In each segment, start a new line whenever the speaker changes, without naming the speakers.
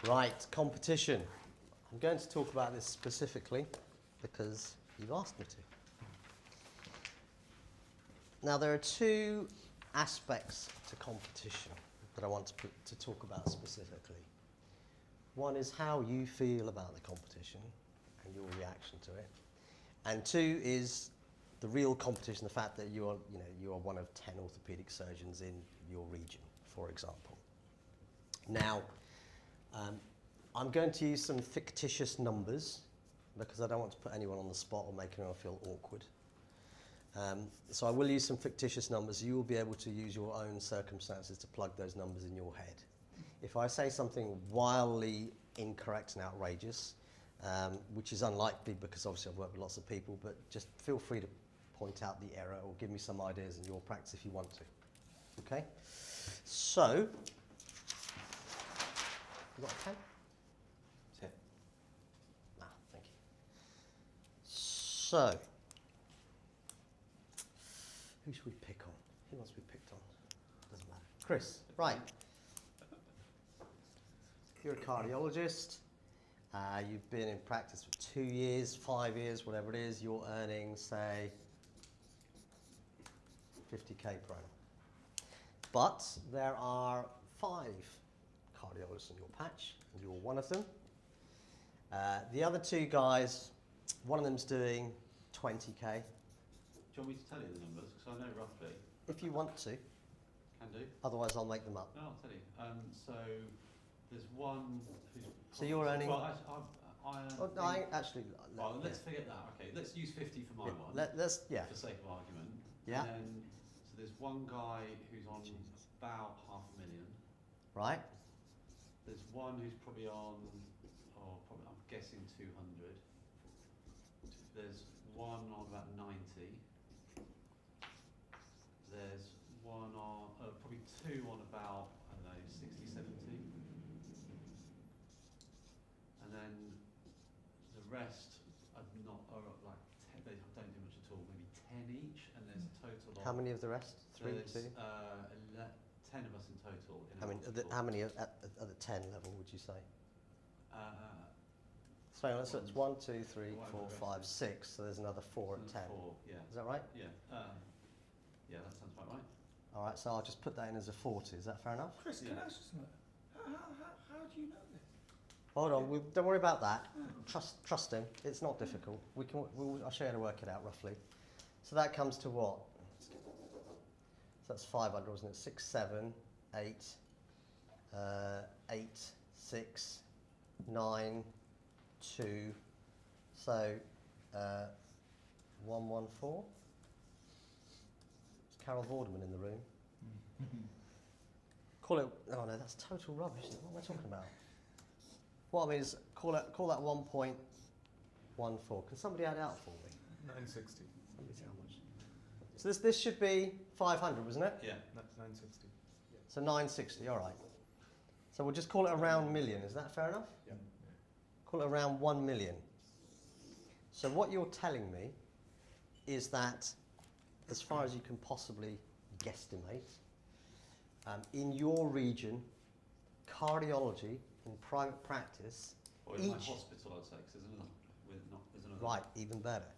Right, competition. I'm going to talk about this specifically because you've asked me to. Now, there are two aspects to competition that I want to talk about specifically. One is how you feel about the competition and your reaction to it. And two is the real competition, the fact that you are one of 10 orthopedic surgeons in your region, for example. Now, I'm going to use some fictitious numbers because I don't want to put anyone on the spot or make anyone feel awkward. So I will use some fictitious numbers. You will be able to use your own circumstances to plug those numbers in your head. If I say something wildly incorrect and outrageous, which is unlikely because obviously I've worked with lots of people, but just feel free to point out the error or give me some ideas in your practice if you want to. Okay? So, you got a pen?
Yeah.
Ah, thank you. So, who should we pick on? Who wants to be picked on? Doesn't matter. Chris, right. You're a cardiologist. You've been in practice for 2 years, 5 years, whatever it is. You're earning, say, 50k per annum. But there are 5 cardiologists in your patch, and you're one of them. The other 2 guys, one of them's doing 20k.
Do you want me to tell you the numbers? Because I know roughly.
If you want to.
Can do.
Otherwise, I'll make them up.
No, I'll tell you. So there's one who's.
So you're earning.
Well, let's forget that. Okay, let's use 50 for my one.
Let's
for sake of argument.
Yeah.
And then, so there's one guy who's on about 500,000.
Right.
There's one who's probably on, probably I'm guessing 200. There's one on about 90. There's one on, probably 2 on about, I don't know, 60, 70. And then the rest are like, they don't do much at all, maybe 10 each, and there's a total of...
How many of the rest? 3, 2?
10 of us in total.
How many at the 10 level would you say? So it's 1, 2, 3, 4, 5, 6. So there's another 4 at 10.
4, yeah.
Is that right?
Yeah. Yeah, that sounds about right.
All right. So I'll just put that in as a 40. Is that fair enough?
Chris, can I ask you something? How do you know this?
Hold on. Don't worry about that. Trust him. It's not difficult. I'll show you how to work it out roughly. So that comes to what? So that's 500, wasn't it? 6, 7, 8, 8, 6, 9, 2. So 114. Is Carol Vorderman in the room? Call it. Oh no, that's total rubbish. What am I talking about? What I mean is call that 1.14. Can somebody add it out for me?
960.
Somebody tell how much. So this should be 500, wasn't it?
Yeah.
That's 960.
So 960, all right. So we'll just call it around million. Is that fair enough?
Yeah.
Call it around 1 million. So what you're telling me is that, as far as you can possibly guesstimate, in your region, cardiology in private practice,
Or in my hospital, I'd say, because there's another.
Right, even better.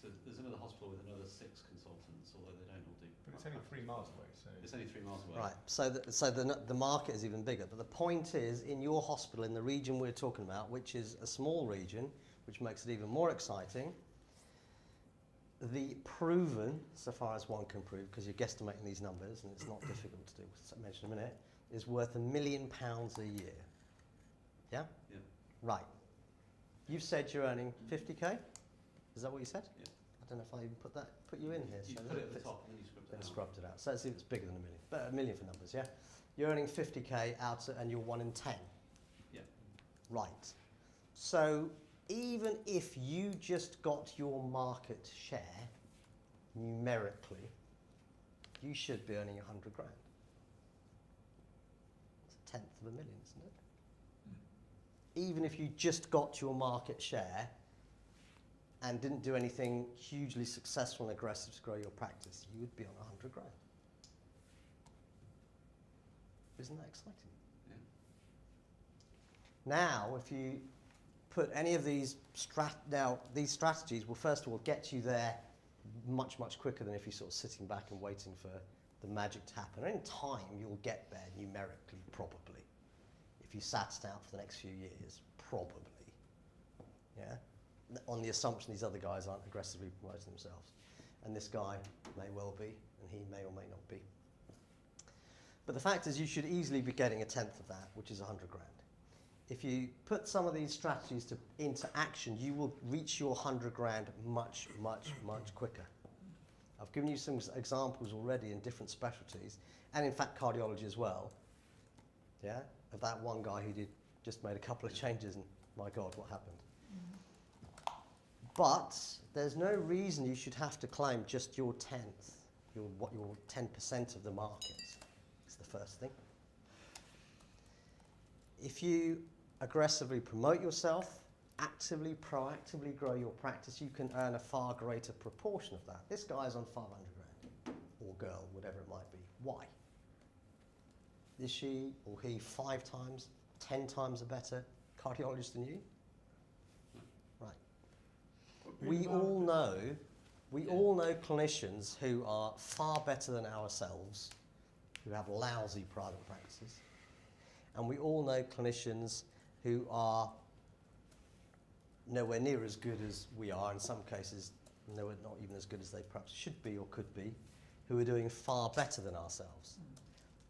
So there's another hospital with another 6 consultants, although they don't all do.
But it's only 3 miles away, so...
It's only 3 miles away.
Right, so the market is even bigger. But the point is, in your hospital, in the region we're talking about, which is a small region, which makes it even more exciting, the proven, so far as one can prove, because you're guesstimating these numbers, and it's not difficult to do, as I mentioned in a minute, is worth £1 million a year. Yeah?
Yeah.
Right. You've said you're earning 50k? Is that what you said?
Yeah.
I don't know if I even put you in here.
You
so
put it at the top and then you script it
Then
out.
scrubbed it out. So let's see if it's bigger than $1 million. But $1 million for numbers, yeah? You're earning 50k out and you're 1 in 10.
Yeah.
Right. So even if you just got your market share numerically, you should be earning 100 grand. It's 1/10 of $1 million, isn't it? Even if you just got your market share and didn't do anything hugely successful and aggressive to grow your practice, you would be on 100 grand. Isn't that exciting?
Yeah.
Now, if you put any of these these strategies will first of all get you there much, much quicker than if you're sort of sitting back and waiting for the magic to happen. And in time, you'll get there numerically, probably. If you sat it out for the next few years, probably. Yeah? On the assumption these other guys aren't aggressively promoting themselves. And this guy may well be, and he may or may not be. But the fact is you should easily be getting a tenth of that, which is 100 grand. If you put some of these strategies into action, you will reach your 100 grand much, much, much quicker. I've given you some examples already in different specialties, and in fact cardiology as well, yeah, of that one guy who just made a couple of changes and my God, what happened? But there's no reason you should have to claim just your tenth, your 10% of the market. It's the first thing. If you aggressively promote yourself, actively, proactively grow your practice, you can earn a far greater proportion of that. This guy's on 500 grand, or girl, whatever it might be. Why? Is she or he 5 times, 10 times a better cardiologist than you? Right. We all know clinicians who are far better than ourselves, who have lousy private practices. And we all know clinicians who are nowhere near as good as we are, in some cases nowhere, not even as good as they perhaps should be or could be, who are doing far better than ourselves.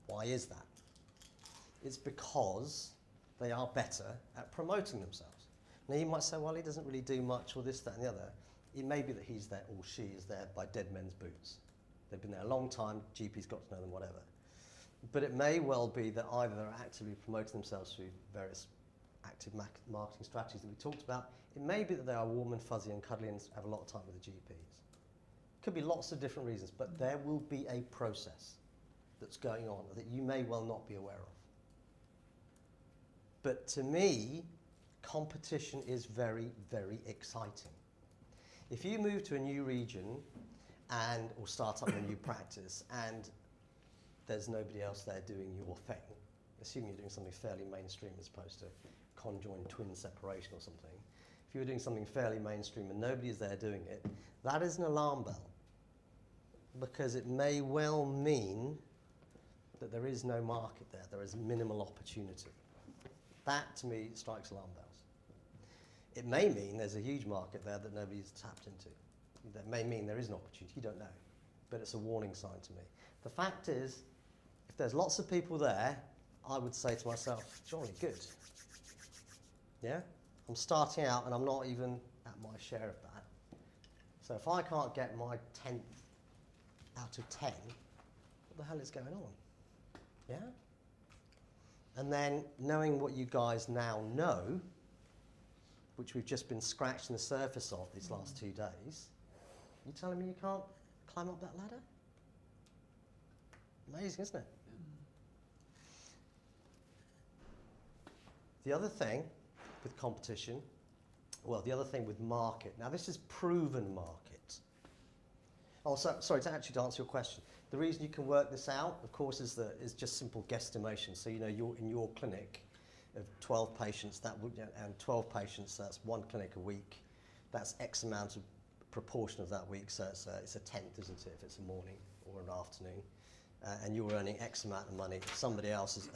Why is that? It's because they are better at promoting themselves. Now you might say, well, he doesn't really do much, or this, that and the other. It may be that he's there, or she is there by dead men's boots. They've been there a long time, GP's got to know them, whatever. But it may well be that either they're actively promoting themselves through various active marketing strategies that we talked about. It may be that they are warm and fuzzy and cuddly and have a lot of time with the GPs. Could be lots of different reasons, but there will be a process that's going on that you may well not be aware of. But to me, competition is very, very exciting. If you move to a new region or start up a new practice and there's nobody else there doing your thing, assuming you're doing something fairly mainstream as opposed to conjoined twin separation or something, if you're doing something fairly mainstream and nobody is there doing it, that is an alarm bell. Because it may well mean that there is no market there, there is minimal opportunity. That, to me, strikes alarm bells. It may mean there's a huge market there that nobody's tapped into. That may mean there is an opportunity, you don't know. But it's a warning sign to me. The fact is, if there's lots of people there, I would say to myself, jolly good. Yeah? I'm starting out and I'm not even at my share of that. So if I can't get my 10th out of 10, what the hell is going on? Yeah? And then knowing what you guys now know, which we've just been scratching the surface of these last 2 days, you telling me you can't climb up that ladder? Amazing, isn't it? The other thing with competition, well, the other thing with market, now this is proven market. Oh, sorry, to answer your question. The reason you can work this out, of course, is just simple guesstimation. So, you know, in your clinic of 12 patients, and 12 patients, that's 1 clinic a week. That's X amount of proportion of that week. So it's a tenth, isn't it, if it's a morning or an afternoon. And you're earning X amount of money. If somebody else is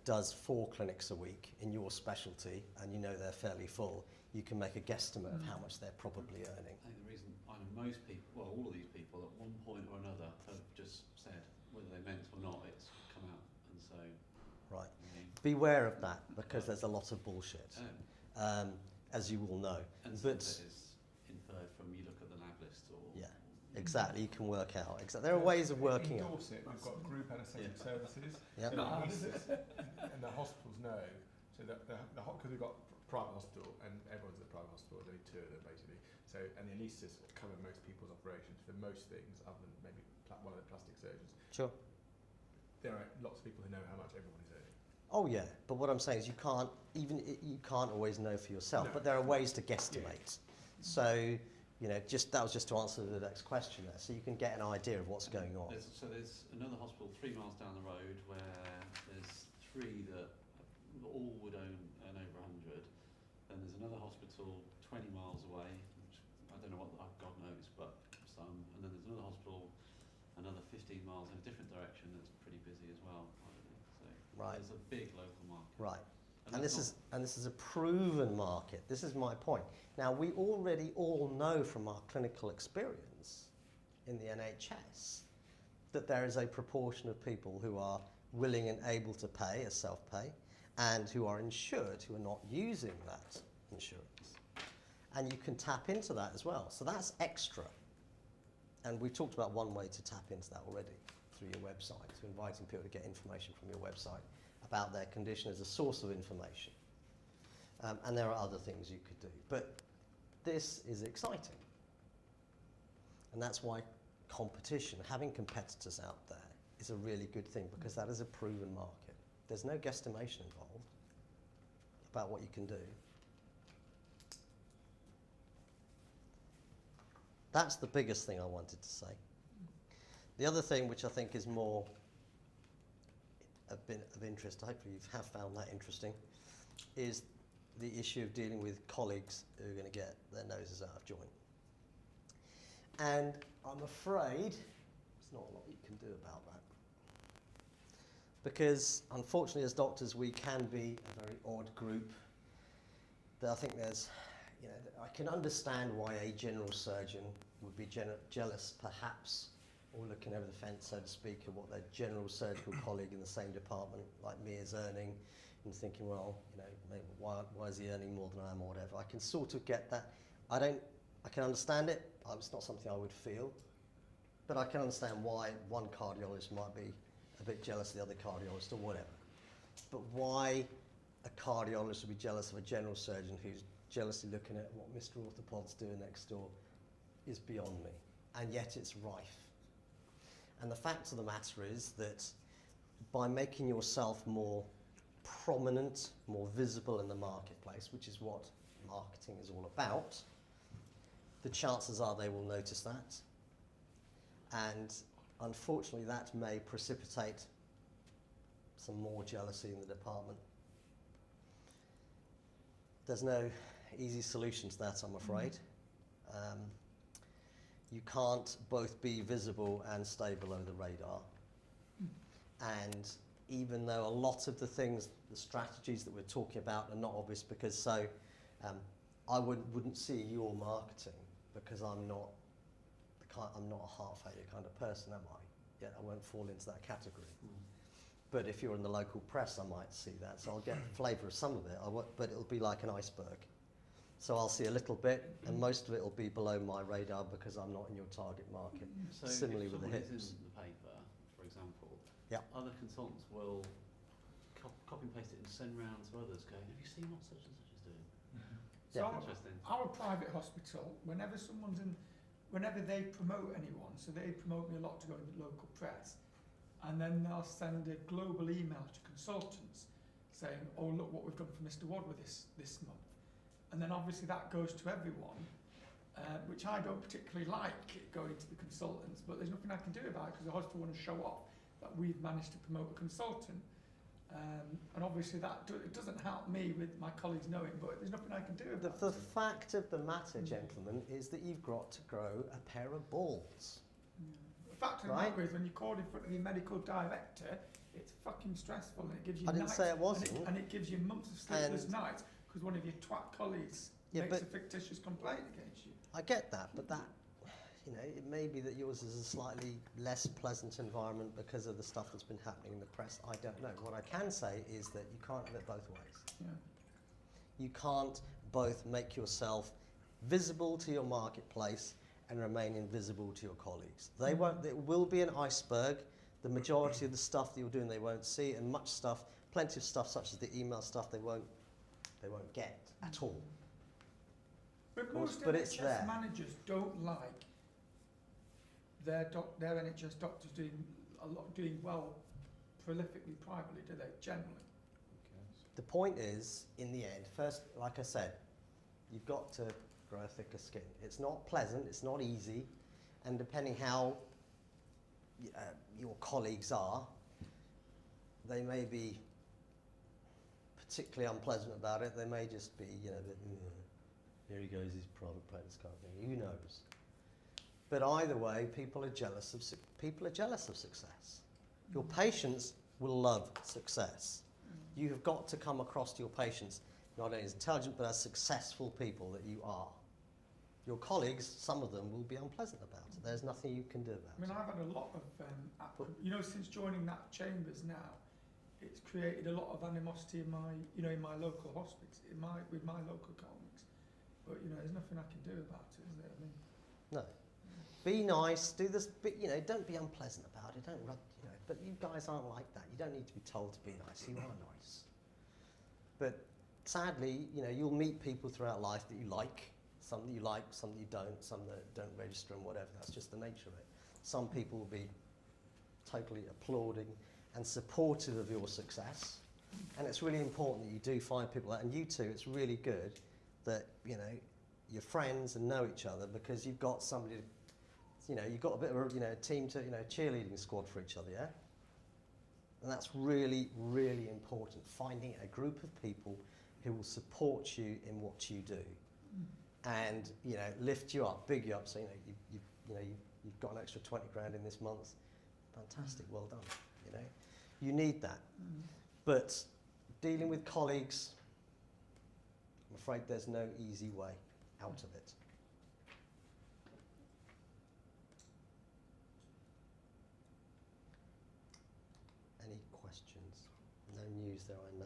does 4 clinics a week in your specialty, and you know they're fairly full, you can make a guesstimate of how much they're probably earning.
I think the reason I know most people, well, all of these people at one point or another have just said, whether they meant or not, it's come out. And so...
Right. Beware of that, because there's a lot of bullshit, as you all know.
And some of it is inferred from you look at the lab list or...
Yeah, exactly, you can work out. There are ways of working out.
In Dorset, we've got group anaesthetic services.
Yeah.
So and the hospitals know, so that because we've got private hospital and everyone's at the private hospital, there's only 2 of them basically. So, and the anaesthetists cover most people's operations for most things, other than maybe one of the plastic surgeons.
Sure.
There are lots of people who know how much everyone is earning.
Oh yeah, but what I'm saying is you can't always know for yourself, but there are ways to guesstimate. Yeah. So, you know, that was just to answer the next question there. So you can get an idea of what's going on.
There's another hospital 3 miles down the road where there's 3 that all would own hospital 20 miles away, which I don't know what, God knows, but some. And then there's another hospital another 15 miles in a different direction that's pretty busy as well. So
Right.
there's a big local market.
Right.
And
And
that's
this is a proven market. This is my point. Now, we already all know from our clinical experience in the NHS that there is a proportion of people who are willing and able to pay as self-pay and who are insured who are not using that insurance. And you can tap into that as well. So that's extra. And we've talked about one way to tap into that already through your website, so inviting people to get information from your website about their condition as a source of information. And there are other things you could do. But this is exciting. And that's why competition, having competitors out there, is a really good thing, because that is a proven market. There's no guesstimation involved about what you can do. That's the biggest thing I wanted to say. The other thing, which I think is more a bit of interest, hopefully you have found that interesting, is the issue of dealing with colleagues who are going to get their noses out of joint. And I'm afraid there's not a lot you can do about that. Because unfortunately, as doctors, we can be a very odd group. I think there's, you know, I can understand why a general surgeon would be jealous, perhaps, or looking over the fence, so to speak, of what their general surgical colleague in the same department, like me, is earning, and thinking, well, you know, maybe why is he earning more than I am, or whatever. I can sort of get that. I can understand it. It's not something I would feel, but I can understand why one cardiologist might be a bit jealous of the other cardiologist, or whatever. But why a cardiologist would be jealous of a general surgeon who's jealously looking at what Mr. Orthopod's doing next door is beyond me, and yet it's rife. And the fact of the matter is that by making yourself more prominent, more visible in the marketplace, which is what marketing is all about, the chances are they will notice that. And unfortunately, that may precipitate some more jealousy in the department. There's no easy solution to that, I'm afraid. You can't both be visible and stay below the radar. And even though a lot of the things, the strategies that we're talking about are not obvious, because I wouldn't see your marketing, because I'm not a heart failure kind of person, am I? Yeah, I won't fall into that category. But if you're in the local press, I might see that. So I'll get a flavour of some of it, but it'll be like an iceberg. So I'll see a little bit, and most of it will be below my radar because I'm not in your target market.
So
Similarly
if
with the
someone
hips.
is in the paper, for example,
Yeah.
other consultants will copy and paste it and send round to others going, have you seen what such and such is doing?
So
Yeah.
Interesting.
our private hospital, whenever they promote anyone, so they promote me a lot to go in the local press, and then they'll send a global email to consultants saying, oh, look what we've done for Mr. Wadworth this month. And then obviously that goes to everyone, which I don't particularly like, it going to the consultants, but there's nothing I can do about it, because the hospital want to show off that we've managed to promote a consultant. And obviously it doesn't help me with my colleagues knowing, but there's nothing I can do about
The
it.
fact of the matter, gentlemen, is that you've got to grow a pair of balls.
The fact of the
Right.
matter is, when you're called in front of the medical director, it's fucking stressful, and it gives you
I didn't
nights,
say it wasn't.
and it gives you months of sleepless
And-
nights because one of your twat colleagues
Yeah,
makes a
but-
fictitious complaint against you.
I get that, but that, you know, it may be that yours is a slightly less pleasant environment because of the stuff that's been happening in the press. I don't know. What I can say is that you can't have it both ways.
Yeah.
You can't both make yourself visible to your marketplace and remain invisible to your colleagues. They won't. There will be an iceberg. The majority of the stuff that you're doing, they won't see, and much stuff, plenty of stuff such as the email stuff, they won't get at all.
But
course,
most
but it's
NHS
there.
managers don't like their NHS doctors doing well prolifically privately, do they? Generally.
The point is, in the end, first, like I said, you've got to grow a thicker skin. It's not pleasant, it's not easy, and depending how your colleagues are, they may be particularly unpleasant about it. They may just be, you know, a bit, Here he goes, his private practice kind of thing. Who knows? But either way, people are jealous of success. Your patients will love success. You have got to come across to your patients not only as intelligent but as successful people that you are. Your colleagues, some of them, will be unpleasant about it. There's nothing you can do about
I mean,
it.
I've had a lot of, since joining that chambers now, it's created a lot of animosity in my, in my local hospice, with my local colleagues. But, there's nothing I can do about it, is there? I mean,
No. Be nice, do this, but, don't be unpleasant about it. Don't rub, but you guys aren't like that. You don't need to be told to be nice. You are nice. But sadly, you'll meet people throughout life that you like. Some that you like, some that you don't, some that don't register and whatever. That's just the nature of it. Some people will be totally applauding and supportive of your success. And it's really important that you do find people like that. And you two, it's really good that, you're friends and know each other because you've got somebody, you've got a bit of a, team to, cheerleading squad for each other, yeah? And that's really, really important, finding a group of people who will support you in what you do. And lift you up, big you up. So you've got an extra 20 grand in this month. Fantastic, well done. You need that. But dealing with colleagues, I'm afraid there's no easy way out of it. Any questions? No news there, I know.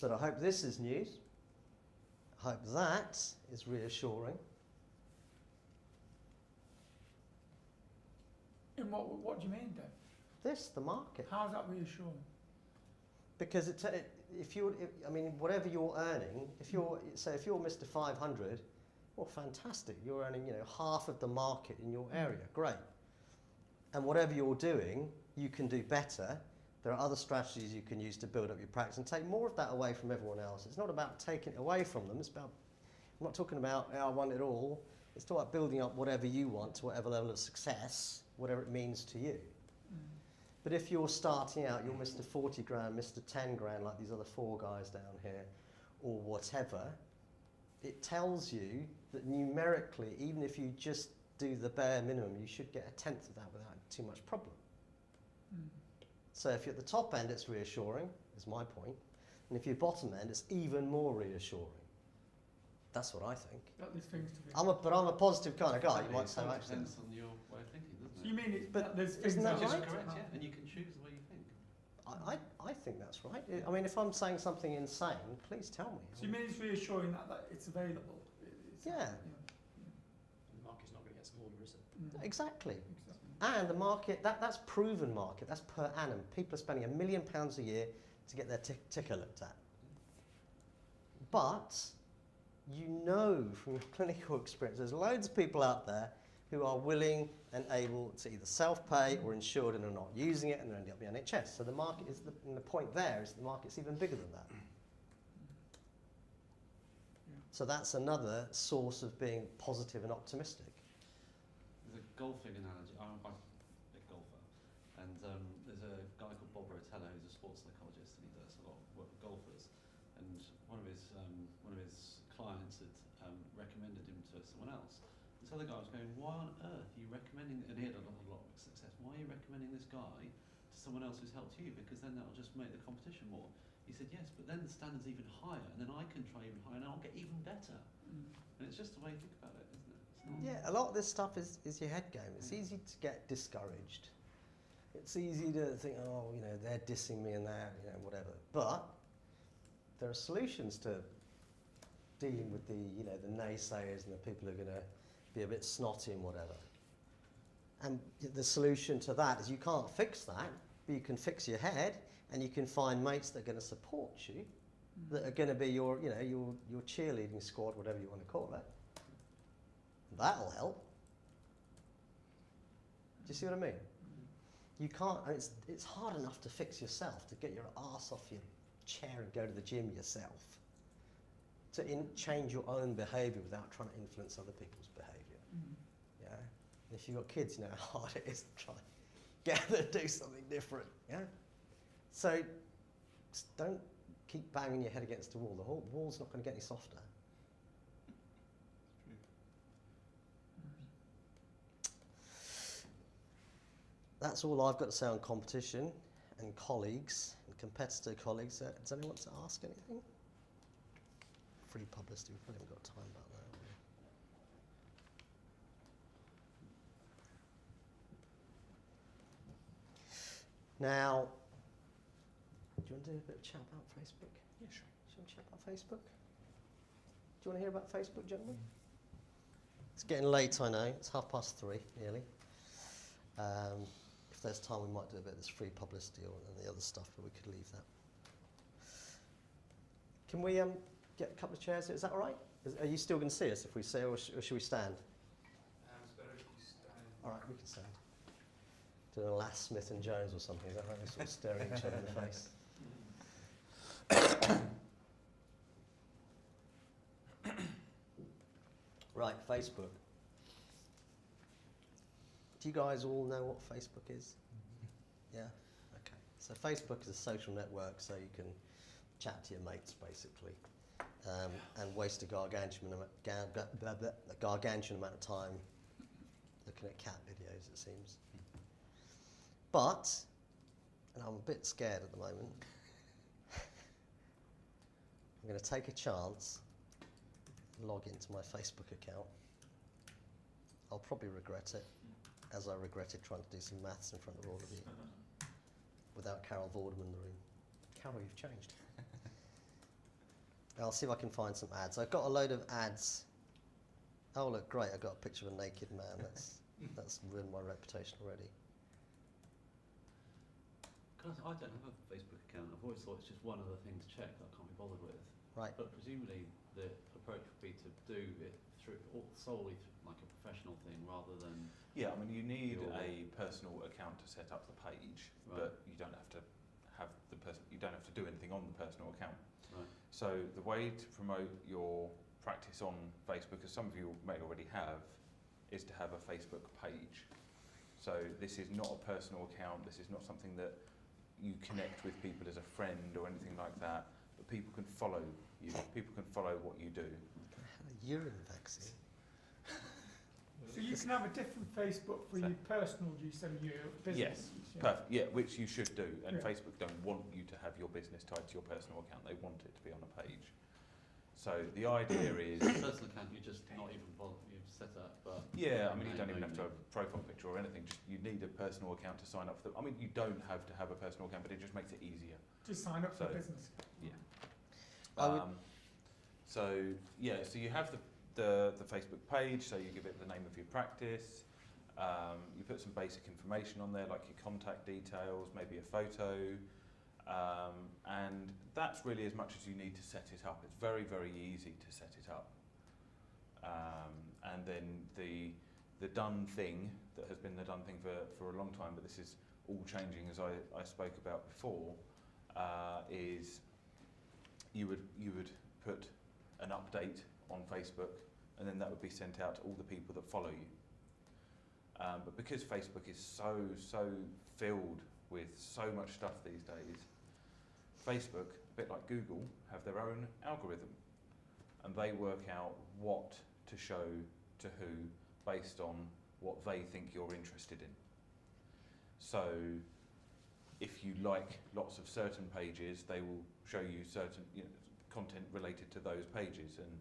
But I hope this is news. I hope that is reassuring.
in what do you mean, then?
This, the market.
How's that reassuring?
Because whatever you're earning, if you're Mr. 500, well, fantastic. You're earning, half of the market in your area. Great. And whatever you're doing, you can do better. There are other strategies you can use to build up your practice and take more of that away from everyone else. It's not about taking it away from them. It's about, I'm not talking about, I want it all. It's about building up whatever you want to whatever level of success, whatever it means to you. But if you're starting out, you're Mr. 40 grand, Mr. 10 grand, like these other 4 guys down here, or whatever, it tells you that numerically, even if you just do the bare minimum, you should get a tenth of that without too much problem. So if you're at the top end, it's reassuring, is my point. And if you're bottom end, it's even more reassuring. That's what I think.
That there's things to be.
But I'm a positive kind of guy. You might say,
It
actually.
depends on your way of thinking, doesn't it?
So you mean it's,
But
there's
isn't
things
that
Which is
right?
correct, yeah, and you can choose the way you think.
I think that's right. I mean, if I'm saying something insane, please tell me.
So you mean it's reassuring that it's available?
Yeah.
The market's not going to get smaller, is it?
Exactly.
Exactly.
And the market, that's proven market, that's per annum. People are spending £1 million a year to get their ticker looked at. But you know from your clinical experience, there's loads of people out there who are willing and able to either self-pay or insured and are not using it and they're ending up the NHS. So the market is, and the point there is the market's even bigger than that. So that's another source of being positive and optimistic.
There's a golfing analogy. I'm a big golfer, and there's a guy called Bob Rotella who's a sports psychologist, and he does a lot of work with golfers. And one of his clients had recommended him to someone else. This other guy was going, "Why on earth are you recommending?" And he had a lot of success. "Why are you recommending this guy to someone else who's helped you? Because then that'll just make the competition more." He said, "Yes, but then the standard's even higher, and then I can try even higher, and I'll get even better." And it's just the way you think about it, isn't it? It's not
Yeah, a lot of this stuff is your head game. It's easy to get discouraged. It's easy to think, oh, they're dissing me and they're, whatever. But there are solutions to dealing with the naysayers and the people who are going to be a bit snotty and whatever. And the solution to that is you can't fix that, but you can fix your head and you can find mates that are going to support you, that are going to be your cheerleading squad, whatever you want to call it. That'll help. Do you see what I mean? You can't, it's hard enough to fix yourself, to get your arse off your chair and go to the gym yourself. To change your own behaviour without trying to influence other people's behaviour. Yeah? And if you've got kids, you know how hard it is to try and get them to do something different. Yeah? So don't keep banging your head against the wall. The whole wall's not going to get any softer. that's all I've got to say on competition and colleagues and competitor colleagues. Does anyone want to ask anything? Free publicity, we probably haven't got time about that. have we? Now, do you want to do a bit of chat about Facebook?
Yeah, sure.
Shall we chat about Facebook? Do you want to hear about Facebook, gentlemen? It's getting late, I know. It's 3:30, nearly. If there's time, we might do a bit of this free publicity and the other stuff, but we could leave that. Can we get a couple of chairs? Is that all right? Are you still going to see us if we say, or should we stand?
It's better if you stand.
All right, we can stand. Doing a Lass Smith and Jones or something, is that right? We're sort of staring each other in the face. Right, Facebook. Do you guys all know what Facebook is? Yeah? Okay. So Facebook is a social network, so you can chat to your mates, basically, and waste a gargantuan amount of time looking at cat videos, it seems. But, and I'm a bit scared at the moment, I'm going to take a chance, log into my Facebook account. I'll probably regret it, as I regretted trying to do some maths in front of all of you, without Carol Vorderman in the room. Carol, you've changed. I'll see if I can find some ads. I've got a load of ads. Oh, look, great, I've got a picture of a naked man. That's ruined my reputation already.
I don't have a Facebook account. I've always thought it's just one other thing to check that I can't be bothered with.
Right.
But presumably the approach would be to do it solely like a professional thing rather than...
Yeah, I mean, you need
Your-
a personal account to set up the page,
Right.
but you don't have to have you don't have to do anything on the personal account.
Right.
So the way to promote your practice on Facebook, as some of you may already have, is to have a Facebook page. So this is not a personal account. This is not something that you connect with people as a friend or anything like that. But people can follow you. People can follow what you do.
I had a urine vaccine.
So you can have a different Facebook for your personal use and your business.
Yes, perfect. Yeah, which you should do. And
Yeah.
Facebook don't want you to have your business tied to your personal account. They want it to be on a page. So the idea is,
Personal account, you're just not even bothered. You've set up, but...
yeah, I mean, you don't even
Name
have to have a profile picture or anything. Just you need a personal account to sign up for. I mean, you don't have to have a personal account, but it just makes it easier.
Just sign up for
So-
a business.
Yeah.
I would-
So yeah, so you have the Facebook page. So you give it the name of your practice. You put some basic information on there, like your contact details, maybe a photo, and that's really as much as you need to set it up. It's very, very easy to set it up. And then the done thing that has been the done thing for a long time, but this is all changing as I spoke about before, is you would put an update on Facebook, and then that would be sent out to all the people that follow you. But because Facebook is so filled with so much stuff these days, Facebook, a bit like Google, have their own algorithm, and they work out what to show to who based on what they think you're interested in. So if you like lots of certain pages, they will show you certain content related to those pages, and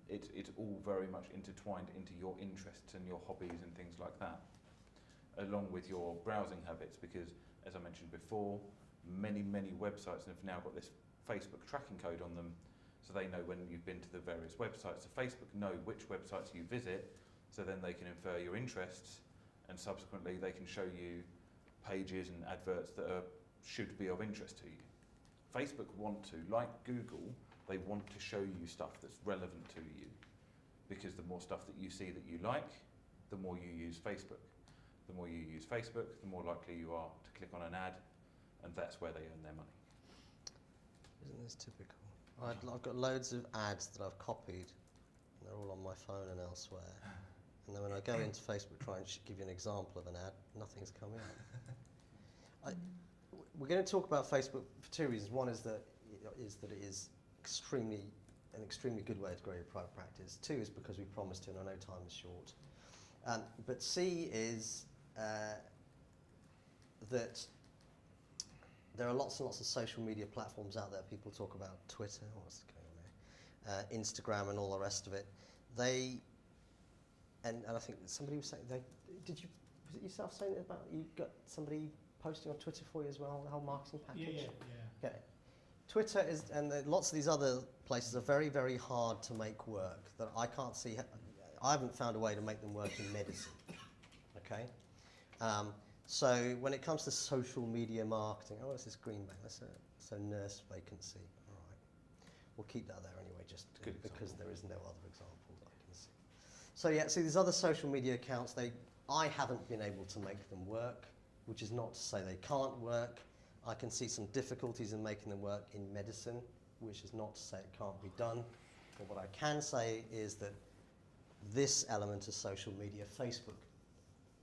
it's all very much intertwined into your interests and your hobbies and things like that, along with your browsing habits, because as I mentioned before, many websites have now got this Facebook tracking code on them, so they know when you've been to the various websites. So Facebook know which websites you visit, so then they can infer your interests, and subsequently they can show you pages and adverts that should be of interest to you. Facebook want to, like Google, they want to show you stuff that's relevant to you, because the more stuff that you see that you like, the more you use Facebook. The more you use Facebook, the more likely you are to click on an ad, and that's where they earn their money.
Isn't this typical? I've got loads of ads that I've copied, and they're all on my phone and elsewhere. And then when I go into Facebook, try and give you an example of an ad, nothing's coming up. We're going to talk about Facebook for two reasons. One is that it is an extremely good way to grow your private practice. Two is because we promised to, and I know time is short. But C is that there are lots and lots of social media platforms out there. People talk about Twitter, what's going on there, Instagram, and all the rest of it. And I think somebody was saying, was it yourself saying about you got somebody posting on Twitter for you as well, the whole marketing package?
Yeah.
Okay. Twitter is, and lots of these other places are very, very hard to make work. That I can't see. I haven't found a way to make them work in medicine. Okay. So when it comes to social media marketing, oh, this is Greenbank. That's a nurse vacancy. All right. We'll keep that there anyway, just
Good
because
example.
there is no other example that I can see. So yeah, see these other social media accounts, I haven't been able to make them work, which is not to say they can't work. I can see some difficulties in making them work in medicine, which is not to say it can't be done. But what I can say is that this element of social media, Facebook,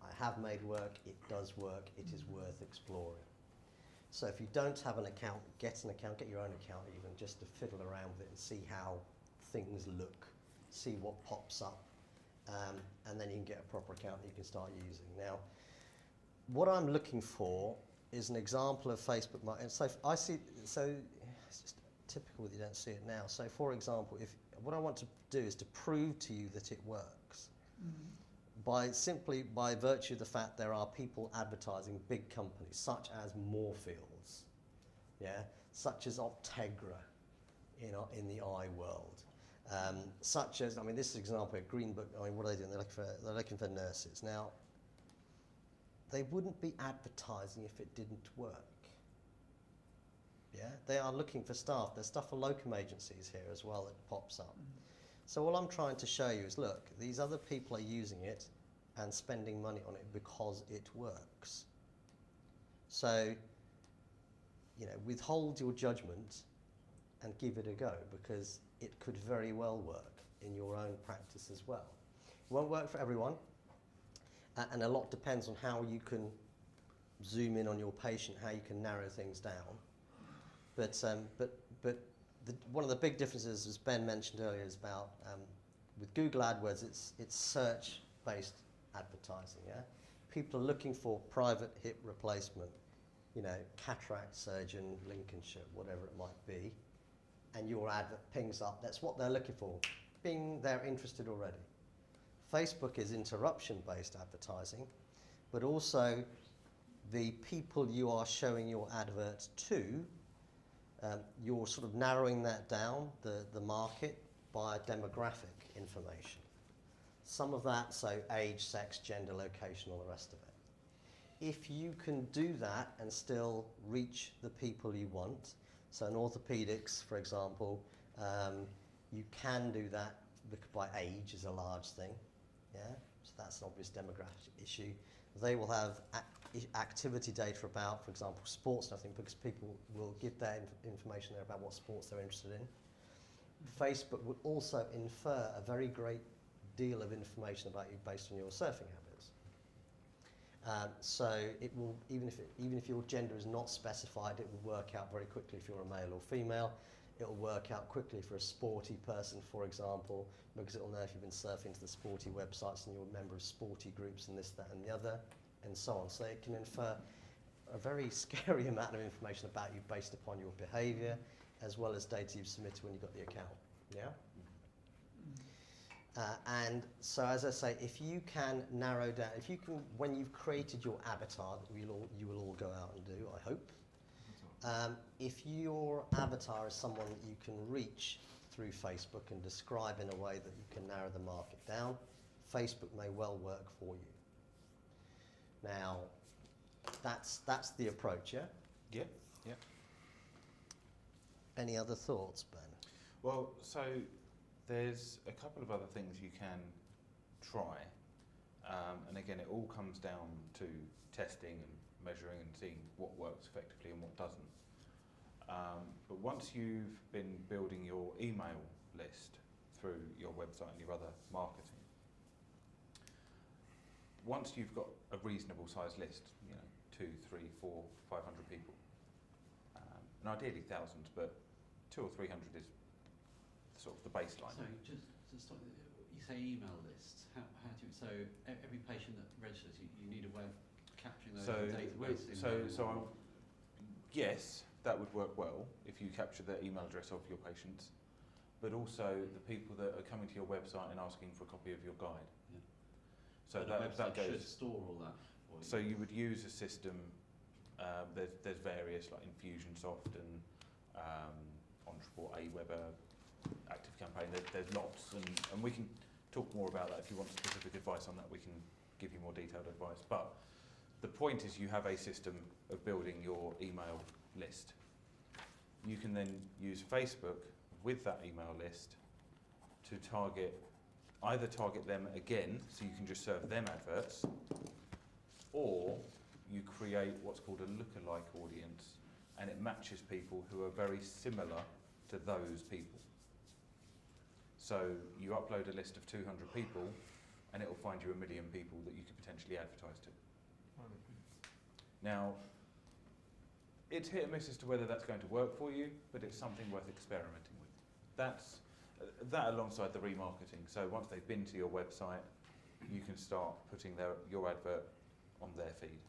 I have made work, it does work, it is worth exploring. So if you don't have an account, get your own account even, just to fiddle around with it and see how things look, see what pops up, and then you can get a proper account that you can start using. Now, what I'm looking for is an example of Facebook marketing. So it's just typical that you don't see it now. So for example, what I want to do is to prove to you that it works. By virtue of the fact there are people advertising big companies such as Moorfields, such as Optegra in the eye world, such as, this is an example of Green Book. What are they doing? They're looking for nurses. Now, they wouldn't be advertising if it didn't work. Yeah, they are looking for staff. There's stuff for locum agencies here as well that pops up. So all I'm trying to show you is, look, these other people are using it and spending money on it because it works. So, withhold your judgment and give it a go, because it could very well work in your own practice as well. It won't work for everyone, and a lot depends on how you can zoom in on your patient, how you can narrow things down. But one of the big differences, as Ben mentioned earlier, is about with Google AdWords, it's search-based advertising. Yeah, people are looking for private hip replacement, cataract surgeon, Lincolnshire, whatever it might be, and your advert pings up. That's what they're looking for. Bing, they're interested already. Facebook is interruption-based advertising, but also the people you are showing your advert to, you're sort of narrowing that down, the market, by demographic information. Some of that, so age, sex, gender, location, all the rest of it. If you can do that and still reach the people you want, so in orthopedics, for example, you can do that by age is a large thing. Yeah, so that's an obvious demographic issue. They will have activity data about, for example, sports and everything, because people will give their information there about what sports they're interested in. Facebook will also infer a very great deal of information about you based on your surfing habits. So it will, even if your gender is not specified, it will work out very quickly if you're a male or female. It will work out quickly for a sporty person, for example, because it will know if you've been surfing to the sporty websites and you're a member of sporty groups and this, that, and the other, and so on. So it can infer a very scary amount of information about you based upon your behaviour, as well as data you've submitted when you got the account. Yeah. And so, as I say, if you can narrow down, if you can, when you've created your avatar, that you will all go out and do, I hope. If your avatar is someone that you can reach through Facebook and describe in a way that you can narrow the market down, Facebook may well work for you. Now, that's the approach, yeah?
Yeah.
Any other thoughts, Ben?
Well, so there's a couple of other things you can try, and again, it all comes down to testing and measuring and seeing what works effectively and what doesn't. But once you've been building your email list through your website and your other marketing, once you've got a reasonable sized list, 2, 3, 4, 500 people, and ideally thousands, but 200 or 300 is sort of the baseline.
So just stop, you say email lists. How do you, so every patient that registers, you need a web capturing those
So,
in a database.
yes, that would work well if you capture the email address of your patients, but also the people that are coming to your website and asking for a copy of your guide.
Yeah.
So
the
that
website should
goes.
store all that for you.
So you would use a system. There's various like Infusionsoft and Ontraport, Aweber, ActiveCampaign. There's lots, and we can talk more about that if you want specific advice on that. We can give you more detailed advice. But the point is, you have a system of building your email list. You can then use Facebook with that email list to either target them again, so you can just serve them adverts, or you create what's called a lookalike audience, and it matches people who are very similar to those people. So you upload a list of 200 people, and it will find you 1 million people that you could potentially advertise to. Now, it's hit and miss as to whether that's going to work for you, but it's something worth experimenting with. That's that alongside the remarketing. So once they've been to your website, you can start putting your advert on their feed.